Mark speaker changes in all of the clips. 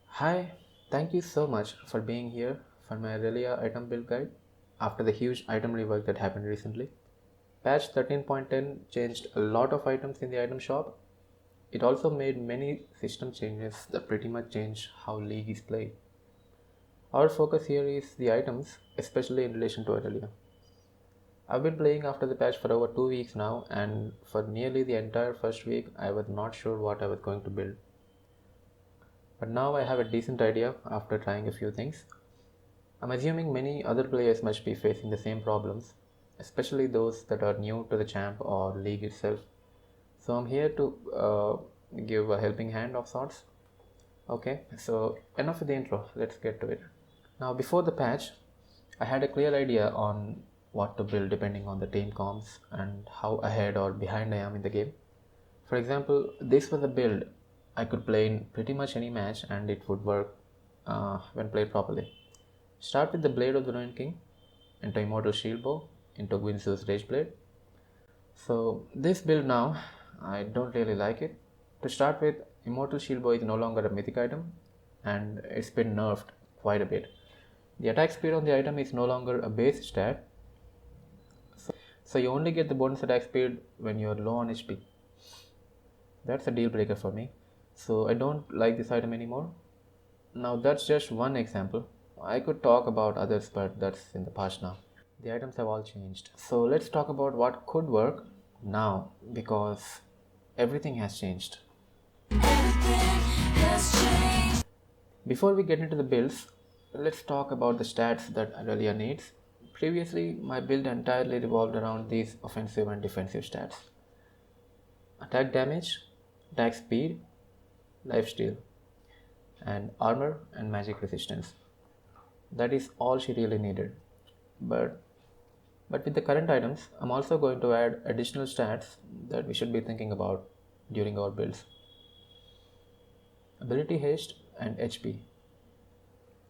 Speaker 1: Hi, thank you so much for being here for my Irelia item build guide after the huge item rework that happened recently. Patch 13.10 changed a lot of items in the item shop. It also made many system changes that pretty much change how League is played. Our focus here is the items, especially in relation to Irelia. I've been playing after the patch for over 2 weeks now, and for nearly the entire first week, I was not sure what I was going to build. But now I have a decent idea after trying a few things. I'm assuming many other players must be facing the same problems, especially those that are new to the champ or league itself. So I'm here to give a helping hand of sorts. Okay, so enough with the intro, let's get to it. Now, before the patch, I had a clear idea on what to build depending on the team comps and how ahead or behind I am in the game. For example, this was a build I could play in pretty much any match and it would work when played properly. Start with the Blade of the Ruined King, into Immortal Shield Bow, into Gwynsu's Rage Blade. So this build now, I don't really like it. To start with, Immortal Shield Bow is no longer a mythic item and it's been nerfed quite a bit. The attack speed on the item is no longer a base stat, so you only get the bonus attack speed when you're low on HP. That's a deal breaker for me, so I don't like this item anymore. Now that's just one example. I could talk about others, but that's in the past now. The items have all changed. So let's talk about what could work now because everything has changed. Before we get into the builds, let's talk about the stats that Irelia needs. Previously, my build entirely revolved around these offensive and defensive stats: attack damage, attack speed, lifesteal, and armor and magic resistance. That is all she really needed. But with the current items, I'm also going to add additional stats that we should be thinking about during our builds: ability haste and HP.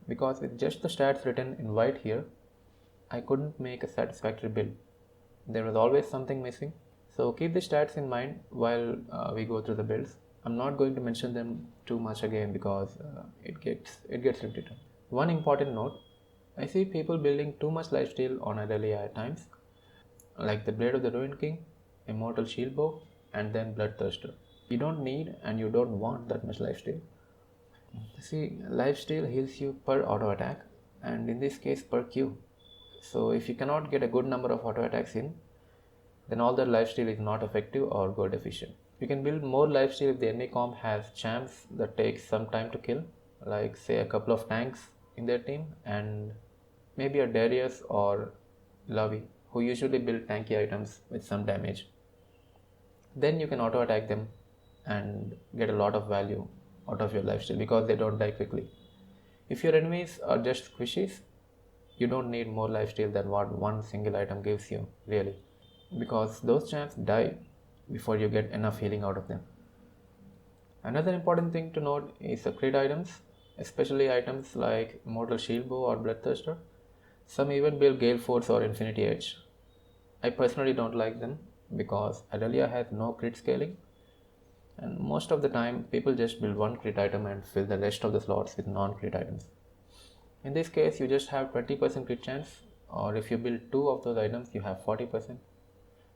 Speaker 1: Because with just the stats written in white here, I couldn't make a satisfactory build. There was always something missing. So keep the stats in mind while we go through the builds. I'm not going to mention them too much again because it gets repetitive. One important note: I see people building too much lifesteal on Irelia at times, like the Blade of the Ruined King, Immortal Shield Bow, and then Bloodthirster. You don't need and you don't want that much lifesteal. See, lifesteal heals you per auto attack, and in this case per Q. So if you cannot get a good number of auto attacks in, then all that lifesteal is not effective or gold efficient. You can build more lifesteal if the enemy comp has champs that take some time to kill, like say a couple of tanks in their team and maybe a Darius or Lavi, who usually build tanky items with some damage. Then you can auto attack them and get a lot of value out of your lifesteal because they don't die quickly. If your enemies are just squishies, you don't need more lifesteal than what one single item gives you, really, because those champs die before you get enough healing out of them. Another important thing to note is the crit items, especially items like Mortal Shield Bow or Bloodthirster. Some even build Gale Force or Infinity Edge. I personally don't like them because Irelia has no crit scaling, and most of the time people just build one crit item and fill the rest of the slots with non-crit items. In this case, you just have 20% crit chance, or if you build two of those items, you have 40%.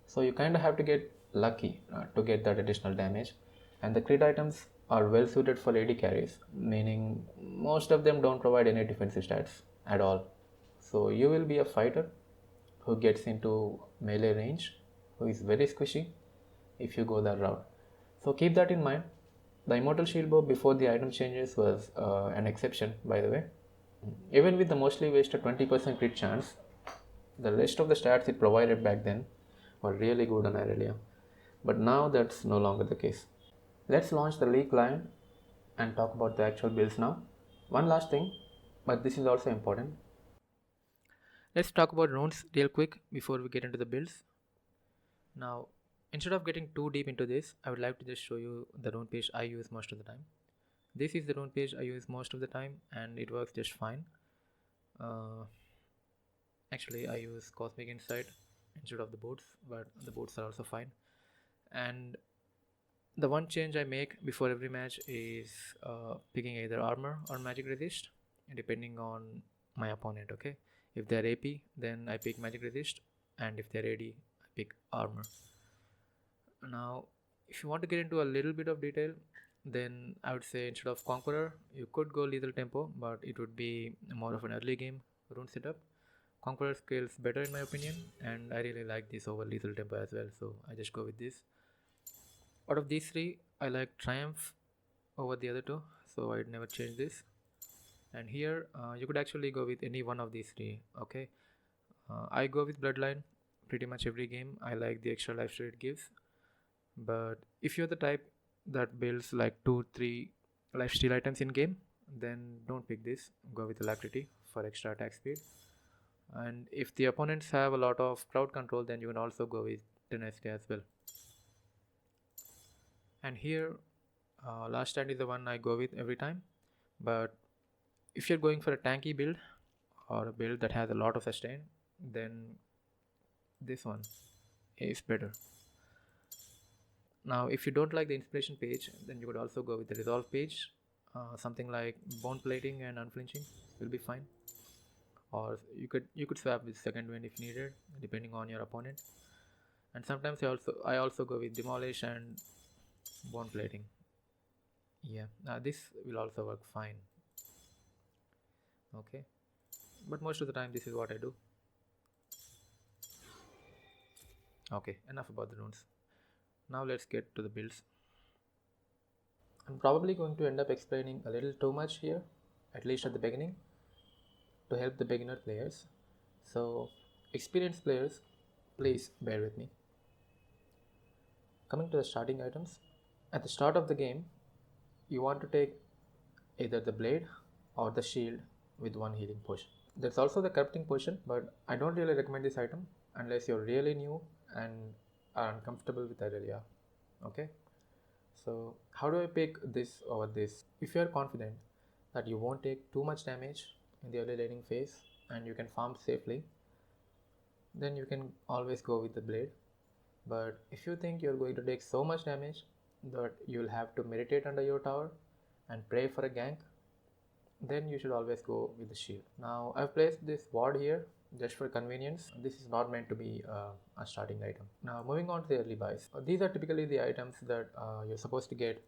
Speaker 1: So you kind of have to get lucky to get that additional damage. And the crit items are well suited for AD carries, meaning most of them don't provide any defensive stats at all. So you will be a fighter who gets into melee range, who is very squishy if you go that route. So keep that in mind. The Immortal Shield Bow before the item changes was an exception, by the way. Even with the mostly wasted 20% crit chance, the rest of the stats it provided back then were really good on Irelia. But now that's no longer the case. Let's launch the League client and talk about the actual builds now. One last thing, but this is also important. Let's talk about runes real quick before we get into the builds. Now, instead of getting too deep into this, I would like to just show you the rune page I use most of the time. This is the rune page I use most of the time and it works just fine. Uh, Actually, I use Cosmic Insight instead of the boots, but the boots are also fine. And The one change I make before every match is picking either armor or magic resist, depending on my opponent. Okay, if they're AP, then I pick magic resist, and if they're AD, I pick armor. Now, if you want to get into a little bit of detail, then I would say instead of Conqueror, you could go Lethal Tempo, but it would be more of an early game rune setup. Conqueror scales better in my opinion, and I really like this over Lethal Tempo as well, so I just go with this. Out of these three, I like Triumph over the other two, so I'd never change this. And here, you could actually go with any one of these three. Okay, I go with Bloodline pretty much every game. I like the extra lifesteal it gives. But if you're the type that builds like 2-3 lifesteal items in game, then don't pick this. Go with Alacrity for extra attack speed. And if the opponents have a lot of crowd control, then you can also go with Tenacity as well. And here, last stand is the one I go with every time. But if you're going for a tanky build or a build that has a lot of sustain, then this one is better. Now, if you don't like the inspiration page, then you could also go with the resolve page. Something like bone plating and unflinching will be fine. Or you could swap with second wind if needed, depending on your opponent. And sometimes I also go with demolish and bone plating. Yeah, this will also work fine. Okay, but most of the time this is what I do. Okay, enough about the runes. Now let's get to the builds. I'm probably going to end up explaining a little too much here, at least at the beginning, to help the beginner players. So, experienced players, please bear with me. Coming to the starting items, at the start of the game, you want to take either the blade or the shield with one healing potion. There's also the corrupting potion, but I don't really recommend this item unless you're really new and are uncomfortable with Irelia. Okay? So, how do I pick this over this? If you are confident that you won't take too much damage in the early laning phase and you can farm safely, then you can always go with the blade. But if you think you're going to take so much damage that you'll have to meditate under your tower and pray for a gank, then you should always go with the shield. Now I've placed this ward here just for convenience. This is not meant to be a starting item. Now moving on to the early buys. These are typically the items that you're supposed to get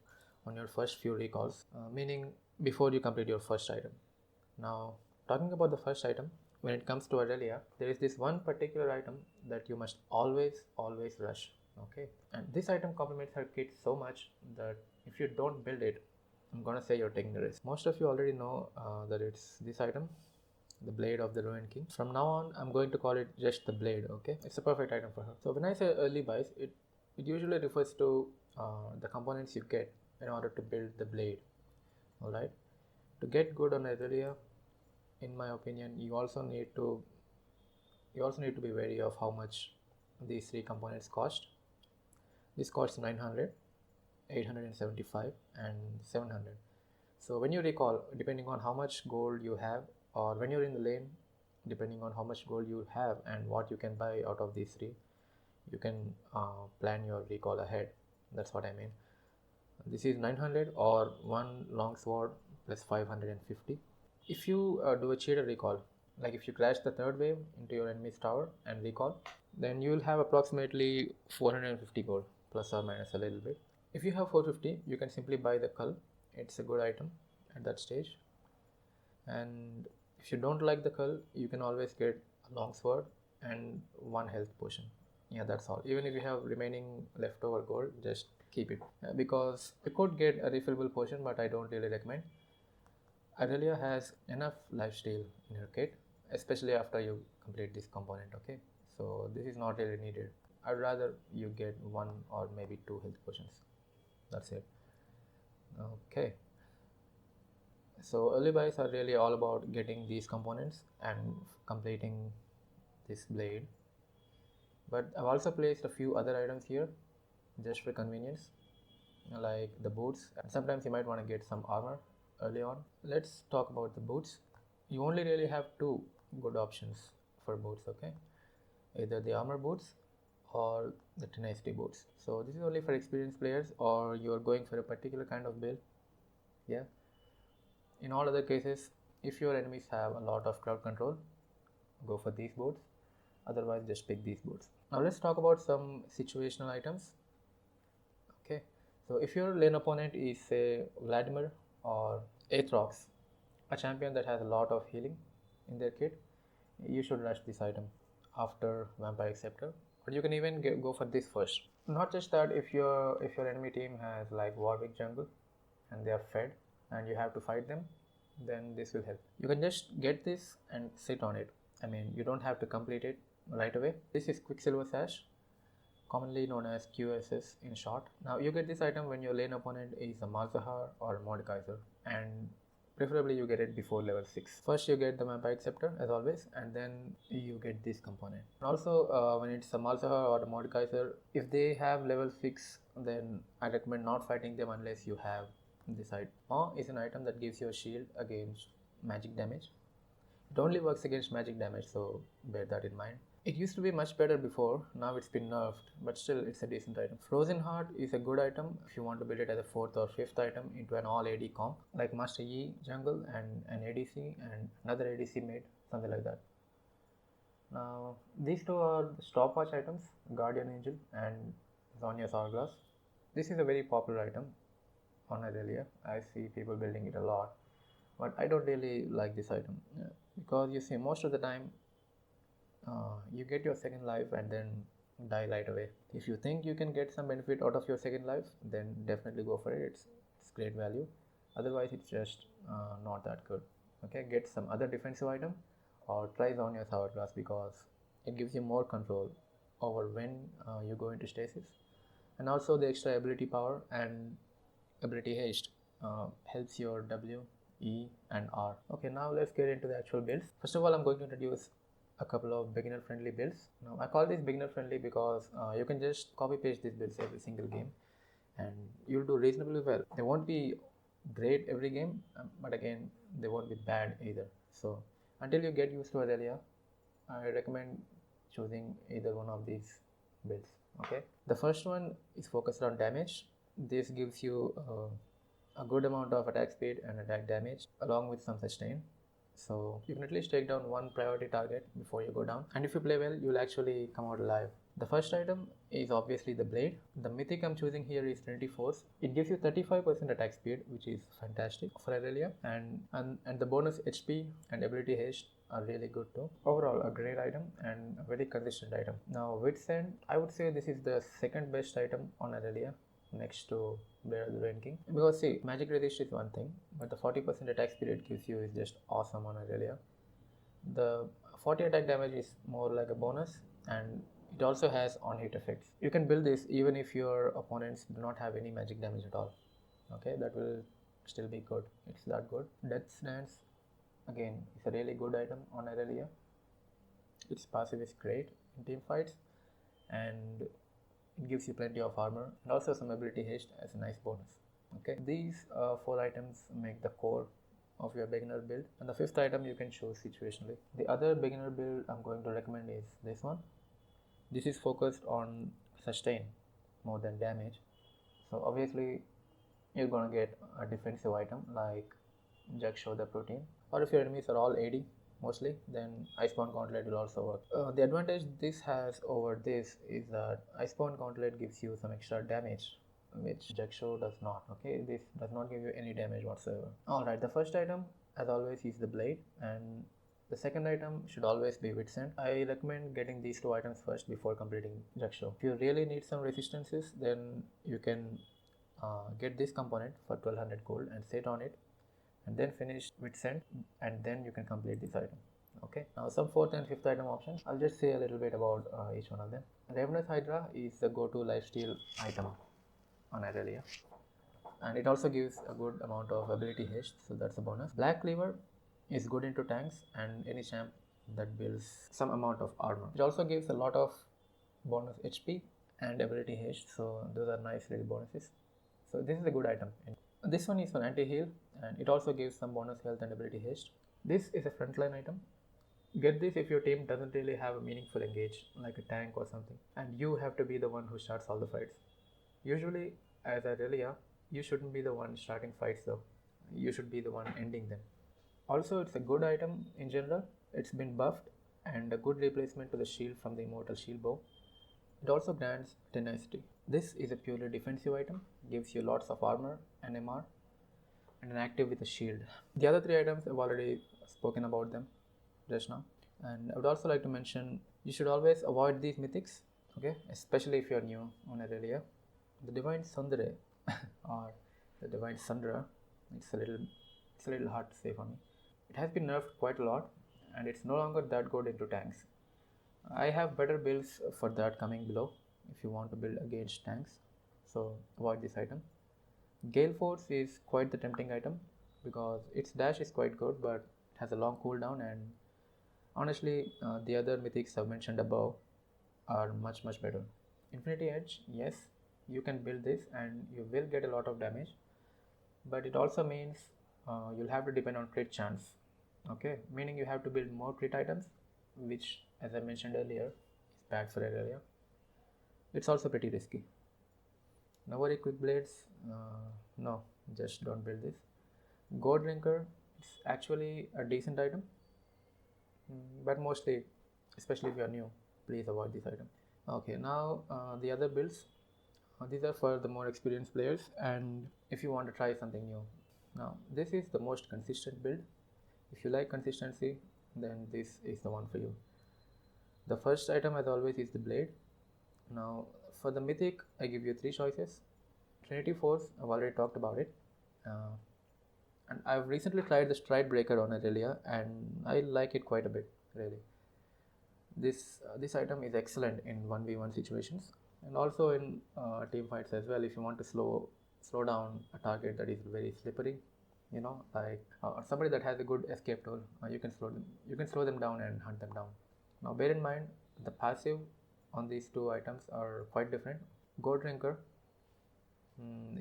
Speaker 1: on your first few recalls, meaning before you complete your first item. Now talking about the first item, when it comes to Irelia, there is this one particular item that you must always rush. Okay, and this item complements her kit so much that if you don't build it, I'm gonna say you're taking the risk. Most of you already know that it's this item, the blade of the Ruined King. From now on, I'm going to call it just the blade. Okay, it's a perfect item for her. So when I say early buys, it usually refers to the components you get in order to build the blade. All right, to get good on Irelia, in my opinion, you also need to be wary of how much these three components cost. This costs 900, 875, and 700. So when you recall, depending on how much gold you have, or when you're in the lane, depending on how much gold you have and what you can buy out of these three, you can plan your recall ahead. That's what I mean. This is 900 or one long sword plus 550. If you do a cheater recall, like if you crash the third wave into your enemy's tower and recall, then you will have approximately 450 gold, plus or minus a little bit. If you have 450, you can simply buy the cull. It's a good item at that stage. And if you don't like the cull, you can always get a long sword and one health potion. Yeah, that's all. Even if you have remaining leftover gold, just keep it. Because you could get a refillable potion, but I don't really recommend. Irelia has enough lifesteal in her kit, especially after you complete this component, okay? So this is not really needed. I'd rather you get one or maybe two health potions. That's it. Okay. So early buys are really all about getting these components and completing this blade. But I've also placed a few other items here just for convenience, like the boots. And sometimes you might want to get some armor early on. Let's talk about the boots. You only really have two good options for boots, okay? Either the armor boots or the tenacity boots. So this is only for experienced players or you're going for a particular kind of build. Yeah. In all other cases, if your enemies have a lot of crowd control, go for these boots. Otherwise, just pick these boots. Now let's talk about some situational items. Okay. So if your lane opponent is say Vladimir or Aatrox, a champion that has a lot of healing in their kit, you should rush this item after Vampire Scepter. But you can even go for this first. Not just that, if your enemy team has like Warwick jungle and they are fed and you have to fight them, then this will help. You can just get this and sit on it. I mean, you don't have to complete it right away. This is Quicksilver Sash, commonly known as QSS in short. Now you get this item when your lane opponent is a Malzahar or a Mordekaiser, and preferably you get it before level 6. First you get the Vampire Scepter as always, and then you get this component. And also when it's a Malzahar or a Mordekaiser, if they have level 6, then I recommend not fighting them unless you have this item. Maw is an item that gives you a shield against magic damage. It only works against magic damage, so bear that in mind. It used to be much better before, now it's been nerfed, but still it's a decent item. Frozen Heart is a good item if you want to build it as a 4th or 5th item into an all AD comp, like Master Yi jungle and an ADC and another ADC mid, something like that. Now, these two are the stopwatch items, Guardian Angel and Zhonya's Hourglass. This is a very popular item on Irelia. I see people building it a lot, but I don't really like this item because you see most of the time you get your second life and then die right away. If you think you can get some benefit out of your second life, then definitely go for it. It's great value. Otherwise, it's just not that good. Okay, get some other defensive item or try Zonya's Hourglass because it gives you more control over when you go into stasis, and also the extra ability power and ability haste helps your W, E, and R. Okay, now let's get into the actual builds. First of all, I'm going to introduce a couple of beginner friendly builds. Now I call this beginner friendly because you can just copy paste these builds every single game and you'll do reasonably well. They won't be great every game, but again they won't be bad either. So until you get used to Irelia, I recommend choosing either one of these builds. Okay, the first one is focused on damage. This gives you a good amount of attack speed and attack damage along with some sustain. So you can at least take down one priority target before you go down, and if you play well, you'll actually come out alive. The first item is obviously the blade. The mythic I'm choosing here is Trinity Force. It gives you 35% attack speed, which is fantastic for Irelia, and the bonus HP and ability haste are really good too. Overall, a great item and a very consistent item. Now, Wits End, I would say this is the second best item on Irelia next to Blade of the Rain King. Because see, magic resist is one thing, but the 40% attack speed it gives you is just awesome on Irelia. The 40 attack damage is more like a bonus, and it also has on hit effects. You can build this even if your opponents do not have any magic damage at all. Okay, that will still be good. It's that good. Death's Dance, again, is a really good item on Irelia. Its passive is great in team fights, and it gives you plenty of armor and also some ability haste as a nice bonus. Okay, these 4 items make the core of your beginner build, and the 5th item you can choose situationally. The other beginner build I'm going to recommend is this one. This is focused on sustain more than damage, so obviously you're gonna get a defensive item like Jackshaw the Protein, or if your enemies are all AD mostly, then Iceborne Gauntlet will also work. The advantage this has over this is that Iceborne Gauntlet gives you some extra damage, which Jackshaw does not. Okay, this does not give you any damage whatsoever. Alright, the first item as always is the blade, and the second item should always be Wits End. I recommend getting these 2 items first before completing Jackshaw. If you really need some resistances, then you can get this component for 1200 gold and sit on it, and then finish Wits End, and then you can complete this item. Okay, now some 4th and 5th item options. I'll just say a little bit about each one of them. Ravenous Hydra is the go-to lifesteal item on Irelia, and it also gives a good amount of ability haste, so that's a bonus. Black Cleaver is good into tanks and any champ that builds some amount of armor. It also gives a lot of bonus HP and ability haste, so those are nice little bonuses. So this is a good item. This one is for anti-heal, and it also gives some bonus health and ability haste. This is a frontline item. Get this if your team doesn't really have a meaningful engage, like a tank or something, and you have to be the one who starts all the fights. Usually, as Irelia, you shouldn't be the one starting fights though. You should be the one ending them. Also, it's a good item in general. It's been buffed and a good replacement to the shield from the Immortal Shield Bow. It also grants tenacity. This is a purely defensive item, gives you lots of armor and MR, and an active with a shield. The other three items I've already spoken about them just now. And I would also like to mention you should always avoid these mythics, okay? Especially if you're new on Irelia. The Divine Sundere or the Divine Sundra, it's a little hard to say for me. It has been nerfed quite a lot and it's no longer that good into tanks. I have better builds for that coming below if you want to build against tanks, so avoid this item. Gale Force is quite the tempting item because its dash is quite good but it has a long cooldown, and honestly the other mythics I've mentioned above are much better. Infinity Edge, yes, you can build this and you will get a lot of damage, but it also means you'll have to depend on crit chance, okay, meaning you have to build more crit items, which as I mentioned earlier is bad for area. It's also pretty risky. Nobody quick blades, no, just don't build this. Gold Drinker, it's actually a decent item, but mostly, especially if you are new, please avoid this item. Okay, now the other builds, these are for the more experienced players and if you want to try something new. Now this is the most consistent build. If you like consistency, then this is the one for you. The first item as always is the blade. Now for the mythic I give you three choices. Trinity Force, I've already talked about it, uh, and I've recently tried the Stride Breaker on Irelia and I like it quite a bit, really. This item is excellent in 1v1 situations and also in team fights as well. If you want to slow down a target that is very slippery, like somebody that has a good escape tool, you can slow them down and hunt them down. Now bear in mind the passive on these two items are quite different. Gold Drinker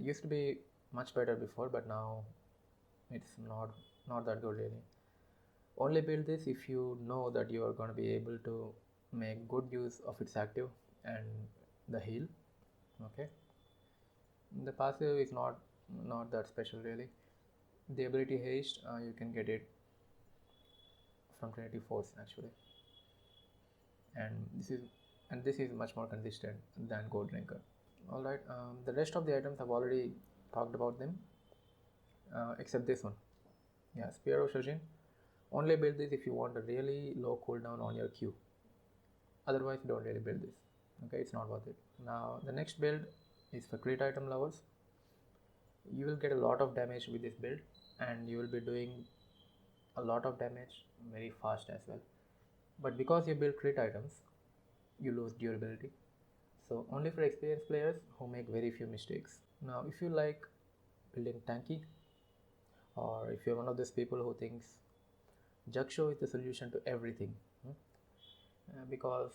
Speaker 1: used to be much better before, but now it's not that good really. Only build this if you know that you are going to be able to make good use of its active and the heal. Okay, the passive is not that special really. The ability haste, you can get it from Trinity Force actually, and this is much more consistent than Gold Drinker. All right, the rest of the items I've already talked about them, except this one. Yeah, Spear of Shojin. Only build this if you want a really low cooldown on your Q. Otherwise, don't really build this. Okay, it's not worth it. Now, the next build is for crit item lovers. You will get a lot of damage with this build, and you will be doing a lot of damage very fast as well. But because you build crit items, you lose durability. So, only for experienced players who make very few mistakes. Now, if you like building tanky, or if you're one of those people who thinks Jaksho is the solution to everything, because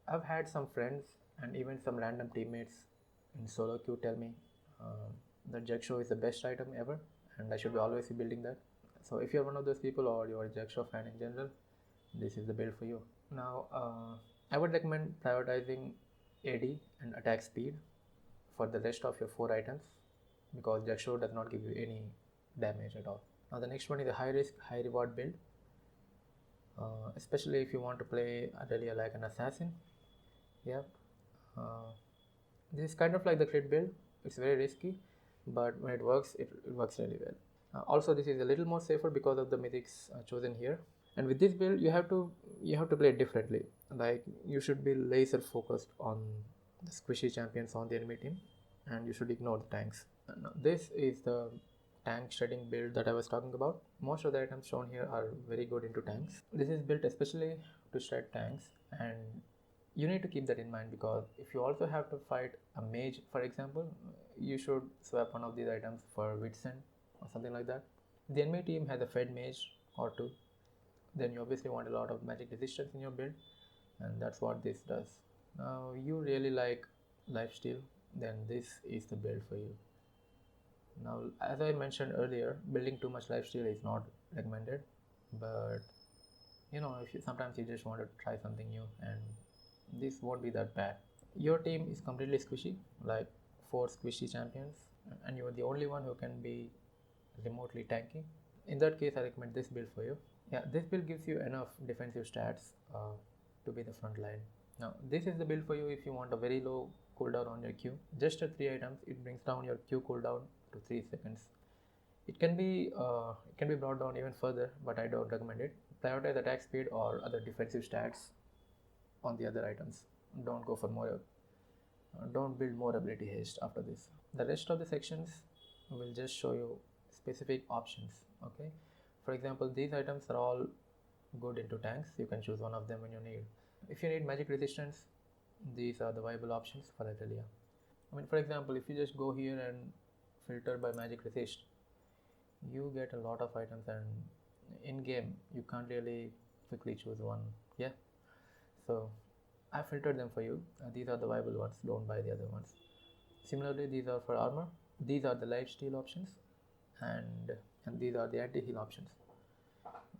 Speaker 1: I've had some friends and even some random teammates in solo queue tell me that Jaksho is the best item ever and I should be always be building that. So if you're one of those people or you're a Jaksho fan in general, this is the build for you. Now I would recommend prioritizing AD and attack speed for the rest of your 4 items because Jaksho does not give you any damage at all. Now the next one is a high risk, high reward build. Especially if you want to play Irelia like an assassin. Yeah, uh, this is kind of like the crit build. It's very risky, but when it works, it works really well. Also, this is a little more safer because of the mythics chosen here. And with this build, you have to play it differently. Like you should be laser focused on the squishy champions on the enemy team, and you should ignore the tanks. Now, this is the tank shredding build that I was talking about. Most of the items shown here are very good into tanks. This is built especially to shred tanks, and you need to keep that in mind because if you also have to fight a mage, for example, you should swap one of these items for Witsen or something like that. The enemy team has a fed mage or two, then you obviously want a lot of magic resistance in your build, and that's what this does. Now you really like lifesteal, then this is the build for you. Now, as I mentioned earlier, building too much lifesteal is not recommended, but if sometimes you just want to try something new, and this won't be that bad. Your team is completely squishy, like 4 squishy champions, and you're the only one who can be remotely tanky. In that case, I recommend this build for you. Yeah, this build gives you enough defensive stats to be the front line. Now, this is the build for you if you want a very low cooldown on your Q. Just at 3 items, it brings down your Q cooldown to 3 seconds. It can be brought down even further, but I don't recommend it. Prioritize attack speed or other defensive stats on the other items. Don't go for more. Don't build more ability haste after this. The rest of the sections will just show you specific options. Okay, for example, these items are all good into tanks. You can choose one of them when you need. If you need magic resistance, these are the viable options for Irelia. I mean, for example, if you just go here and filter by magic resist, you get a lot of items, and in game you can't really quickly choose one. Yeah, so I filtered them for you. These are the viable ones. Don't buy the other ones. Similarly, these are for armor. These are the life steal options, and these are the anti-heal options.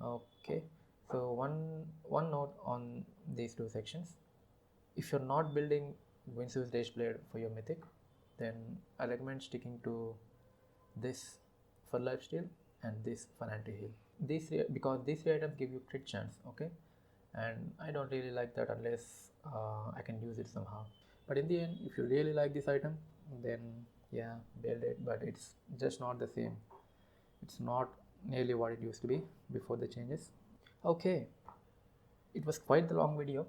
Speaker 1: Okay, so one note on these two sections. If you're not building Winsu's Rage Blade for your mythic, then I recommend sticking to this for lifesteal and this for anti-heal. Because these three items give you crit chance, okay? And I don't really like that unless I can use it somehow. But in the end, if you really like this item, then yeah, build it. But it's just not the same. It's not nearly what it used to be before the changes. Okay, it was quite the long video,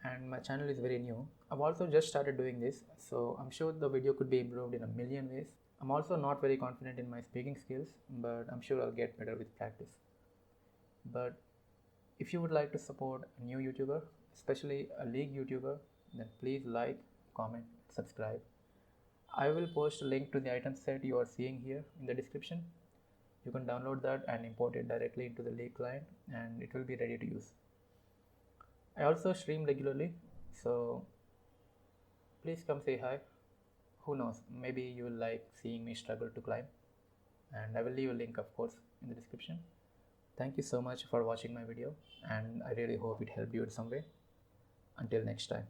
Speaker 1: and my channel is very new. I've also just started doing this, so I'm sure the video could be improved in a million ways. I'm also not very confident in my speaking skills, but I'm sure I'll get better with practice. But if you would like to support a new YouTuber, especially a league YouTuber, then please like, comment, subscribe. I will post a link to the item set you are seeing here in the description. You can download that and import it directly into the league client, and it will be ready to use. I also stream regularly, so please come say hi. Who knows, maybe you will like seeing me struggle to climb. And I will leave a link, of course, in the description. Thank you so much for watching my video, and I really hope it helped you in some way. Until next time.